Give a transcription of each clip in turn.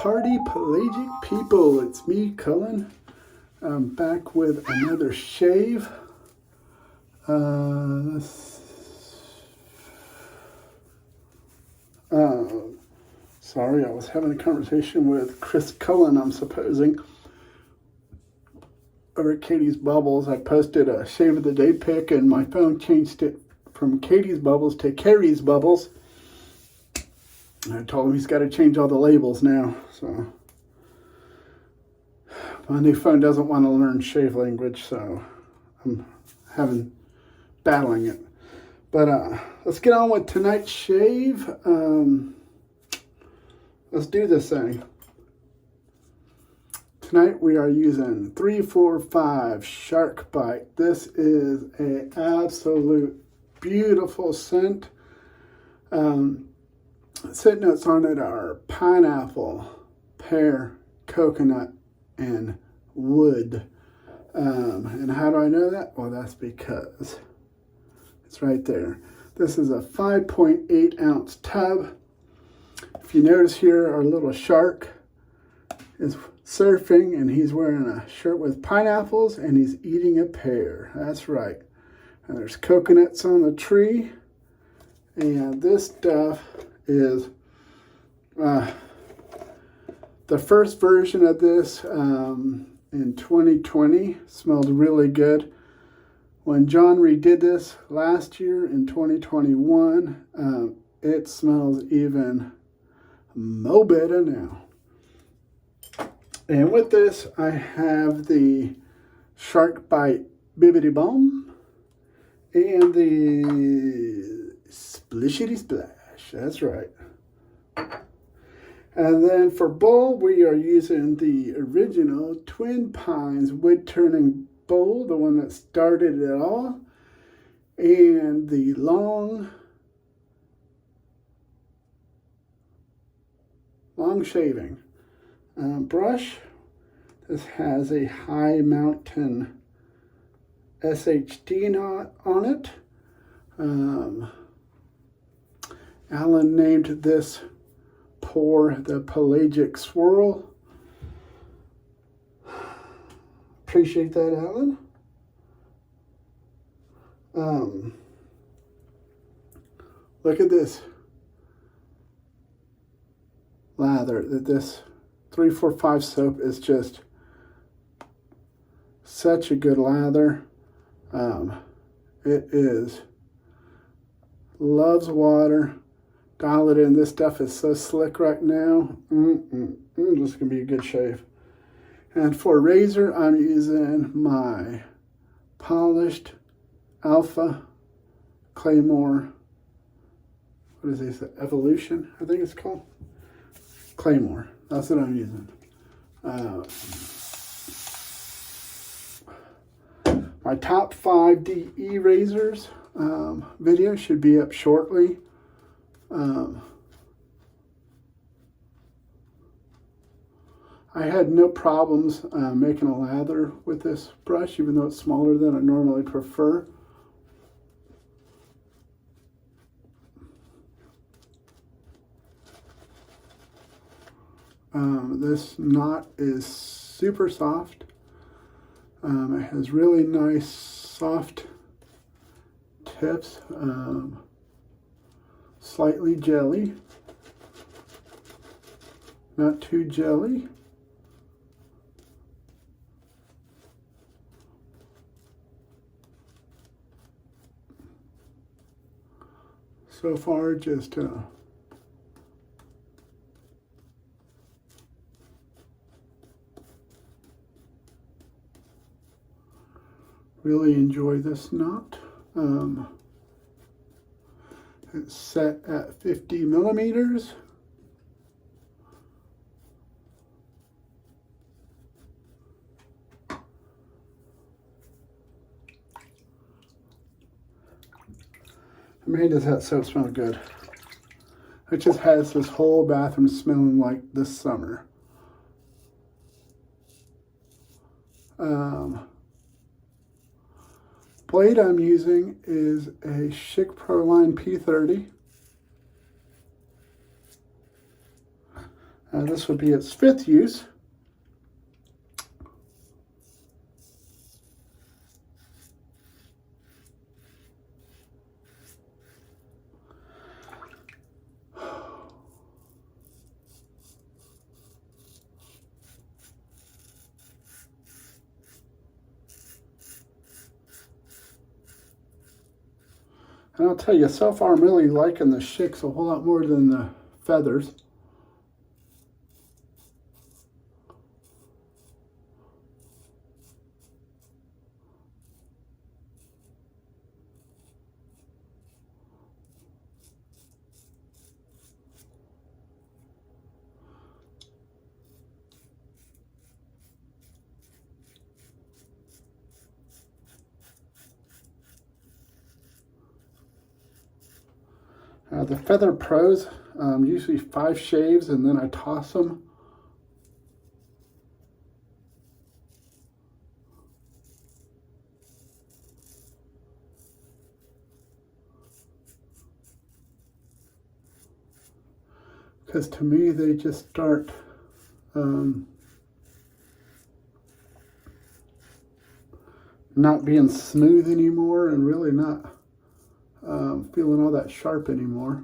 party, pelagic people. It's me, Cullen. I'm back with another shave. Sorry, I was having a conversation with Chris Cullen, I'm supposing, over at Katie's Bubbles. I posted a shave of the day pic, and my phone changed it from Katie's Bubbles to Carrie's Bubbles. I told him he's got to change all the labels now. So my new phone doesn't want to learn shave language, so I'm battling it. But let's get on with tonight's shave. Let's do this thing. Tonight we are using 345 SharkBite. This is an absolute beautiful scent. Scent notes on it are pineapple, pear, coconut, and wood. And how do I know that? Well, that's because it's right there. This is a 5.8 ounce tub. If you notice here, our little shark is surfing, and he's wearing a shirt with pineapples, and he's eating a pear. That's right. And there's coconuts on the tree. And this stuff is the first version of this in 2020. Smelled really good. When John redid this last year in 2021, it smells even mo better now. And with this, I have the SharkBite Bibbidi Bomb and the Splishity Splash. That's right. And then for bowl, we are using the original TwinPines WoodTurning bowl, the one that started it all, and the long shaving brush. This has a high mountain SHD knot on it. Alan named this pour the Pelagic Swirl. Appreciate that, Alan. Look at this lather. This 345 soap is just such a good lather. It is, loves water. Dial it in. This stuff is so slick right now. This is going to be a good shave. And for razor, I'm using my polished Alpha Claymore. What is this? Evolution, I think it's called. Claymore. That's what I'm using. My top 5 DE razors video should be up shortly. I had no problems making a lather with this brush, even though it's smaller than I normally prefer. This knot is super soft. It has really nice soft tips. Slightly jelly, not too jelly. So far, just really enjoy this knot. It's set at 50 millimeters. Man, does that soap smell good. It just has this whole bathroom smelling like this summer. Blade I'm using is a Schick Proline P30. This would be its 5th use. And I'll tell you, so far I'm really liking the shicks a whole lot more than the feathers. The Feather Pros, usually 5 shaves and then I toss them. Because to me they just start not being smooth anymore and really not feeling all that sharp anymore.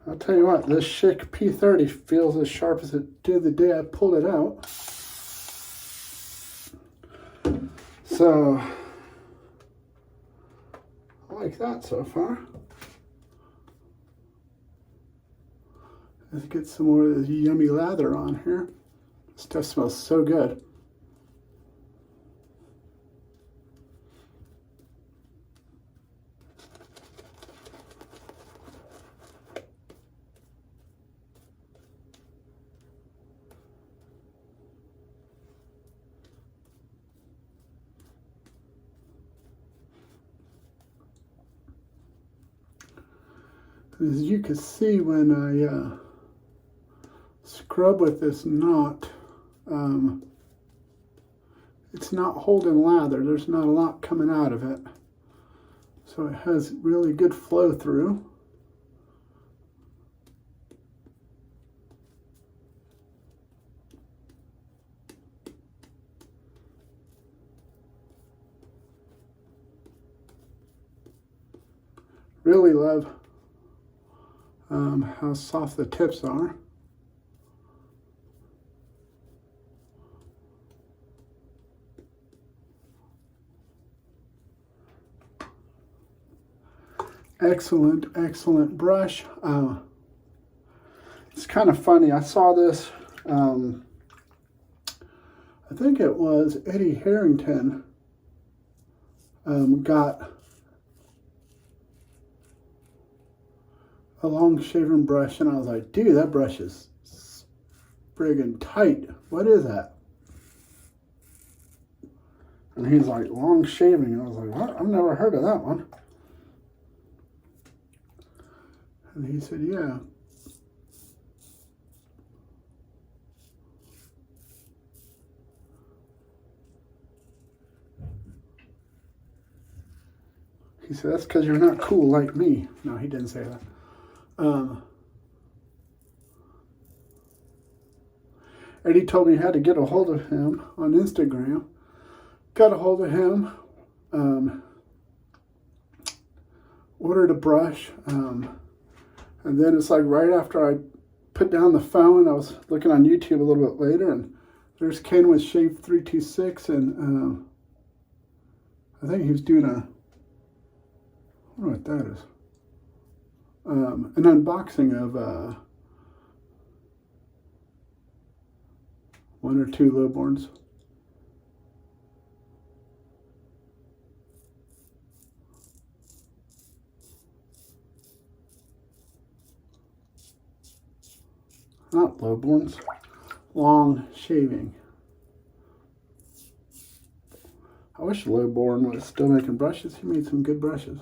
I'll tell you what, this Schick P30 feels as sharp as it did the day I pulled it out. So, I like that so far. Let's get some more of this yummy lather on here. This stuff smells so good. As you can see when I scrub with this knot, it's not holding lather. There's not a lot coming out of it. So it has really good flow through. Really love how soft the tips are. Excellent, excellent brush. It's kind of funny. I saw this, I think it was Eddie Harrington got a long shaving brush, and I was like, dude, that brush is friggin' tight. What is that? And he's like, long shaving. And I was like, what? I've never heard of that one. And he said, yeah. He said, that's because you're not cool like me. No, he didn't say that. Eddie told me how to get a hold of him on Instagram. Got a hold of him. Ordered a brush. And then it's like right after I put down the phone, I was looking on YouTube a little bit later, and there's Ken with Shave 326, and I think he was doing I don't know what that is. An unboxing of 1 or 2 lowborns. Not lowborns, long shaving. I wish Lowborn was still making brushes. He made some good brushes.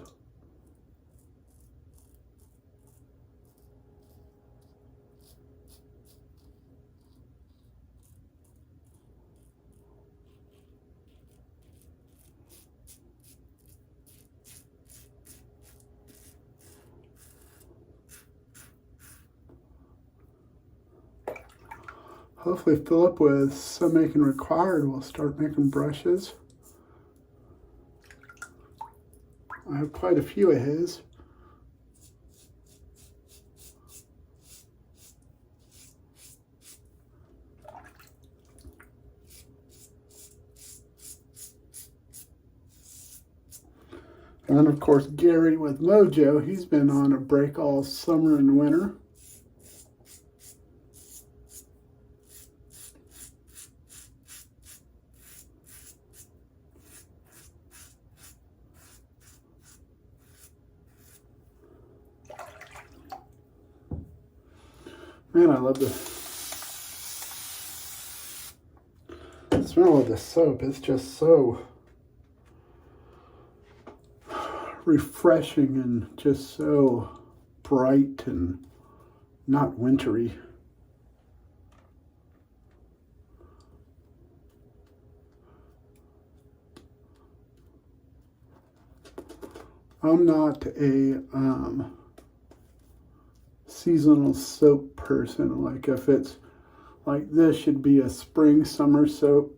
hopefully Philip with Some Making Required will start making brushes. I have quite a few of his. And then, of course, Gary with Mojo. He's been on a break all summer and winter. Man, I love the smell of the soap. It's just so refreshing and just so bright and not wintry. I'm not a seasonal soap person. Like if it's like this should be a spring, summer soap.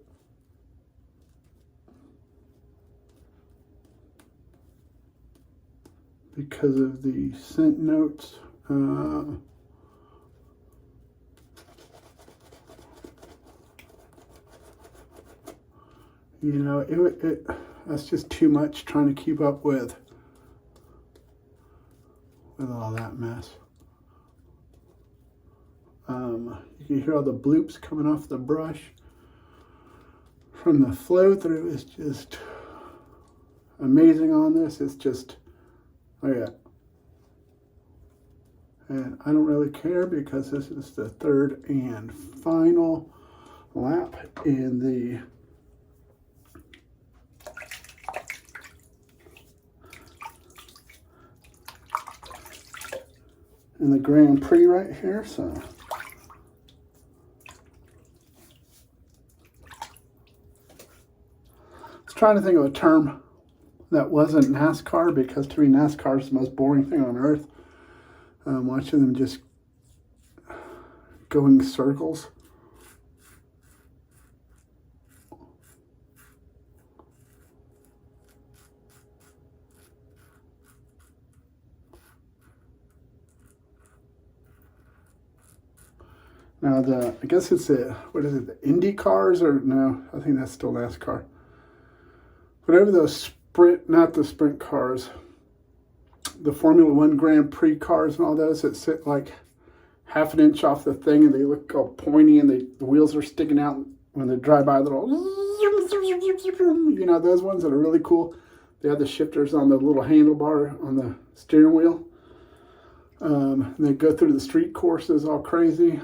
Because of the scent notes. You know, that's just too much trying to keep up with all that mess. You can hear all the bloops coming off the brush from the flow through. Is just amazing on this. It's just, oh yeah. And I don't really care because this is the third and final lap in the Grand Prix right here, so I was trying to think of a term that wasn't NASCAR, because to me NASCAR is the most boring thing on earth. Watching them just go in circles. Now I guess it's what is it, the Indy cars, or no, I think that's still NASCAR. Whatever those not the sprint cars, the Formula One Grand Prix cars and all those that sit like half an inch off the thing and they look all pointy and the wheels are sticking out when they drive by, they're all, you know, those ones that are really cool. They have the shifters on the little handlebar on the steering wheel. And they go through the street courses all crazy.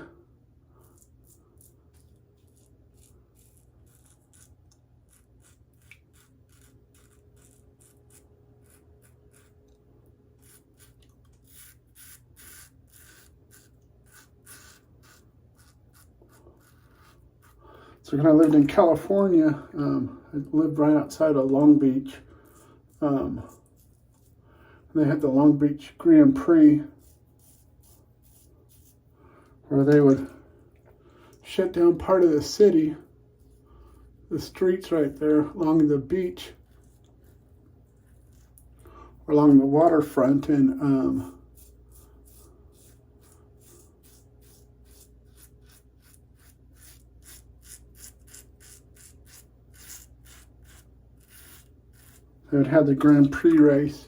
So when I lived in California, I lived right outside of Long Beach. They had the Long Beach Grand Prix, where they would shut down part of the city, the streets right there along the beach, or along the waterfront, and they would have the Grand Prix race.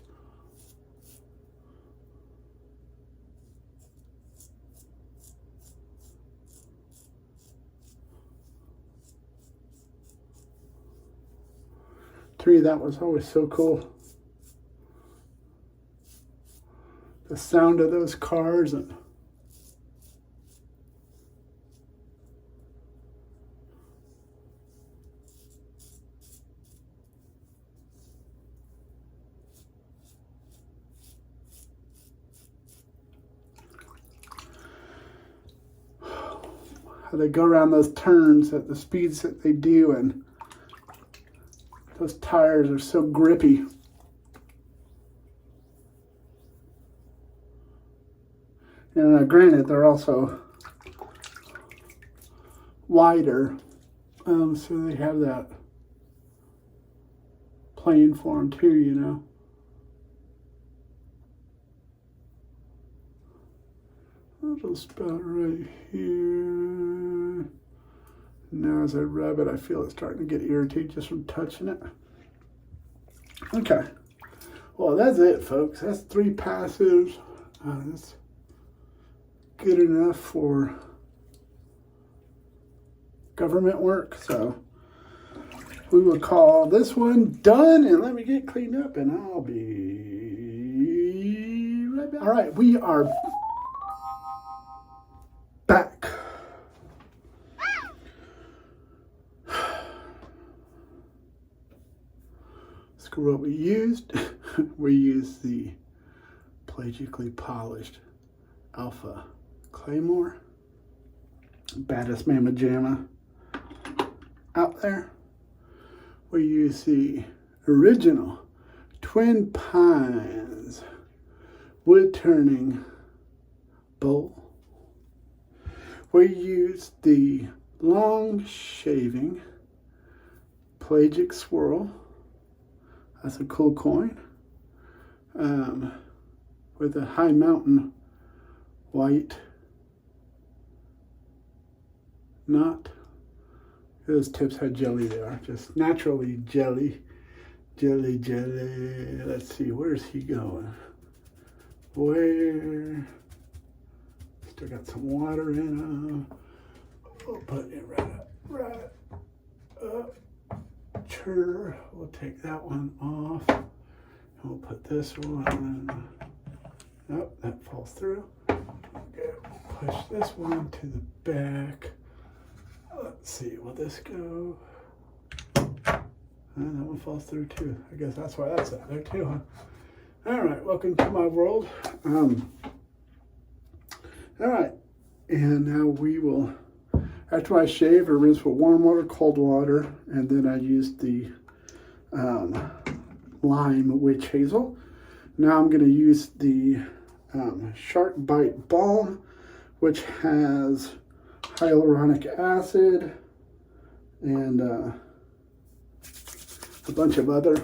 To me, that was always so cool. The sound of those cars and how they go around those turns at the speeds that they do, and those tires are so grippy. And granted, they're also wider. So they have that playing for them too, you know. Little spot right here. Now as I rub it, I feel it starting to get irritated just from touching it. Okay. Well, that's it, folks. That's 3 passes. That's good enough for government work. So we will call this one done, and let me get cleaned up, and I'll be right back. All right, we are back. Screw what we used. We used the pelagically polished Alpha Claymore, baddest mamma jamma out there. We use the original TwinPines WoodTurning bowl. We use the long shaving pelagic swirl. That's a cool coin. With a high mountain white knot. Those tips had jelly there, just naturally jelly. Let's see, where's he going? Where? Still got some water in him. We'll put it right up. Sure, we'll take that one off. And we'll put this one. Nope, that falls through. Okay, push this one to the back. Let's see, will this go? That one falls through too. I guess that's why that's out there too, huh? All right, welcome to my world. All right, and now we will, after I shave, I rinse with warm water, cold water, and then I use the lime witch hazel. Now I'm going to use the SharkBite balm, which has hyaluronic acid and a bunch of other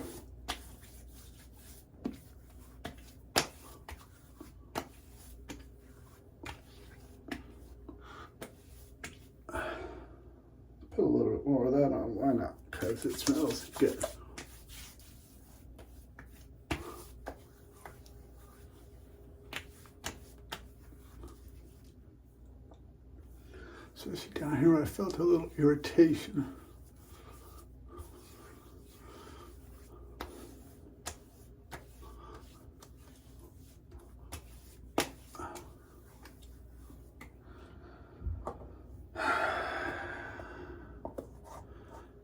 put a little bit more of that on. Why not? Because it smells good. So see down here, I felt a little irritation.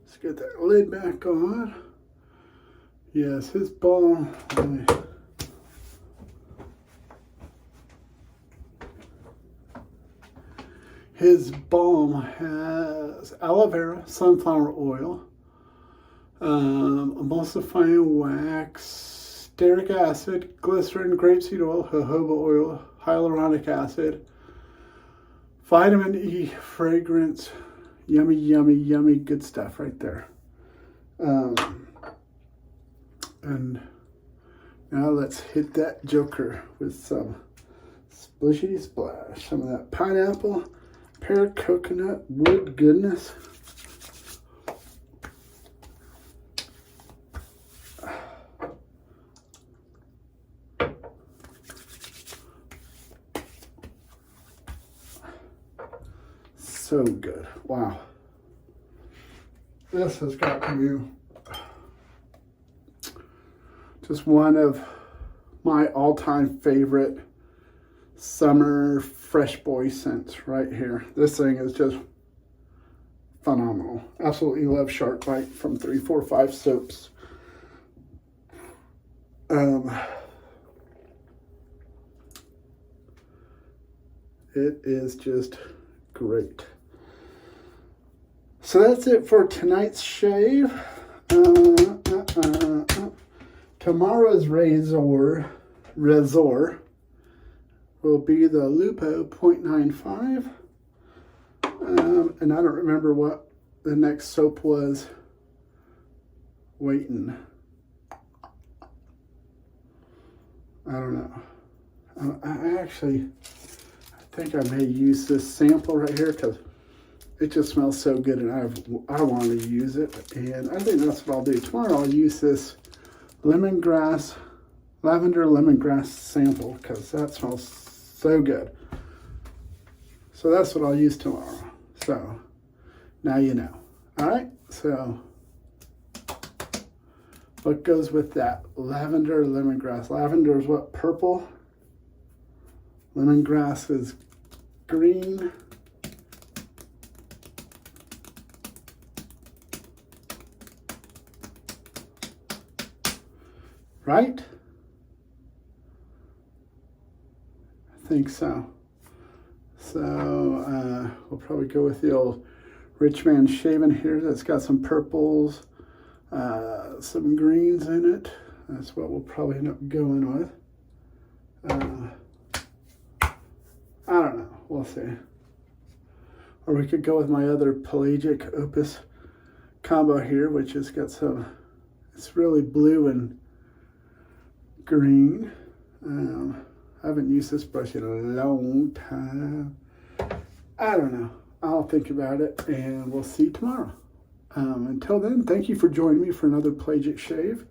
Let's get that lid back on. Yes, his ball. His balm has aloe vera, sunflower oil, emulsifying wax, stearic acid, glycerin, grapeseed oil, jojoba oil, hyaluronic acid, vitamin E, fragrance, yummy, yummy, yummy, good stuff right there. And now let's hit that joker with some splishity splash. Some of that pineapple, pear, coconut, wood goodness. So good. Wow. This has got to be just one of my all-time favorite summer fresh boy scents right here. This thing is just phenomenal. Absolutely love SharkBite from 345 soaps. It is just great. So that's it for tonight's shave. Tomorrow's razor will be the Lupo 0.95. And I don't remember what the next soap was waiting. I don't know. I think I may use this sample right here because it just smells so good, and I want to use it. And I think that's what I'll do. Tomorrow I'll use this lavender lemongrass sample because that smells so good. So that's what I'll use tomorrow. So now you know. All right, so what goes with that? Lavender lemongrass. Lavender is what? Purple. Lemongrass is green. Right? I think so. So we'll probably go with the old Rich Man Shaving here. That's got some purples, some greens in it. That's what we'll probably end up going with. I don't know. We'll see. Or we could go with my other pelagic opus combo here, which has got some, it's really blue and green. I haven't used this brush in a long time. I don't know. I'll think about it, and we'll see tomorrow. Until then, thank you for joining me for another pelagic shave.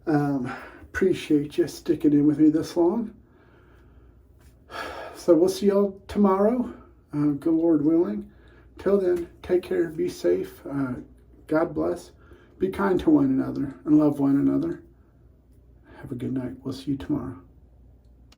Appreciate you sticking in with me this long. So we'll see y'all tomorrow, good Lord willing. Till then, take care, be safe, God bless, be kind to one another, and love one another. Have a good night. We'll see you tomorrow.